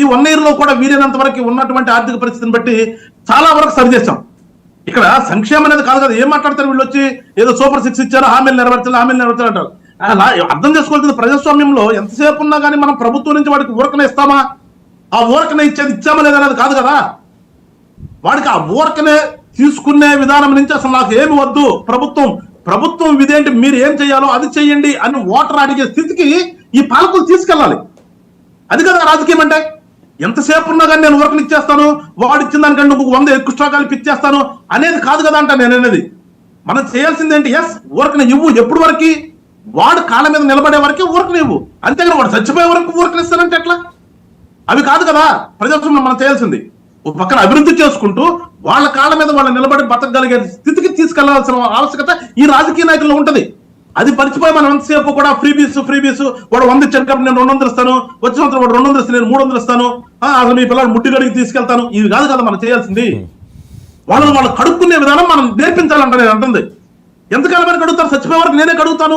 ఈ 1 year లో కూడా వీలైనంత వరకు ఉన్నటువంటి ఆర్థిక పరిస్థితిని బట్టి చాలా వరకు సరిచేస్తాం. ఇక్కడ సంక్షేమం అనేది కాదు కదా, ఏం మాట్లాడతారు వీళ్ళు వచ్చి ఏదో సూపర్ 6 ఇచ్చారు, హామీలు నెరవేర్చాలి అంటారు. అలా అర్థం చేసుకోవాల్సింది ప్రజాస్వామ్యంలో ఎంతసేపు ఉన్నా కానీ మనం ప్రభుత్వం నుంచి వాడికి ఊరకనే ఇస్తామా, ఆ ఊరకనే ఇచ్చామా లేదనేది కాదు కదా. వాడికి ఆ ఊరకనే తీసుకునే విధానం నుంచి అసలు నాకు ఏమి వద్దు, ప్రభుత్వం ఇదేంటి, మీరు ఏం చేయాలో అది చెయ్యండి అని ఓటర్ అడిగే స్థితికి ఈ పాలకులు తీసుకెళ్ళాలి. అది కదా రాజకీయం అంటే. ఎంతసేపు ఉన్నా కానీ నేను ఊరకని ఇచ్చేస్తాను, వాడు ఇచ్చిన దానికంటే 100 ఎక్కువ కలిపి ఇచ్చేస్తాను అనేది కాదు కదా అంట నేను అనేది. మనం చేయాల్సింది ఏంటి, ఎస్ ఊరకని ఇవ్వు, ఎప్పుడు వరకు వాడు కాళ్ళ మీద నిలబడే వరకే ఊరకని ఇవ్వు, అంతేగాని వాడు చచ్చిపోయే వరకు ఊరకనిస్తానంటే ఎట్లా? అవి కాదు కదా ప్రజాస్వామ్యం మనం చేయాల్సింది. ఒక పక్కన అభివృద్ధి చేసుకుంటూ వాళ్ళ కాళ్ళ మీద వాళ్ళు నిలబడి బతకగలిగే స్థితికి తీసుకెళ్లాల్సిన ఆవశ్యకత ఈ రాజకీయ నాయకుల్లో ఉంటది. అది పరిచిపోయి మనం ఎంతసేపు కూడా ఫ్రీబీస్ వాడు 100 ఇచ్చాను కాబట్టి నేను 200 ఇస్తాను, వచ్చే సంవత్సరం వాడు 200 ఇస్తే నేను 300 ఇస్తాను, అసలు మీ పిల్లలు ముట్టిగడికి తీసుకెళ్తాను, ఇవి కాదు కదా మనం చేయాల్సింది. వాళ్ళు కడుక్కునే విధానం మనం నేర్పించాలంట నేను అంటుంది. ఎంతకాలం కడుగుతారు, చచ్చిపోయే వరకు నేనే కడుగుతాను.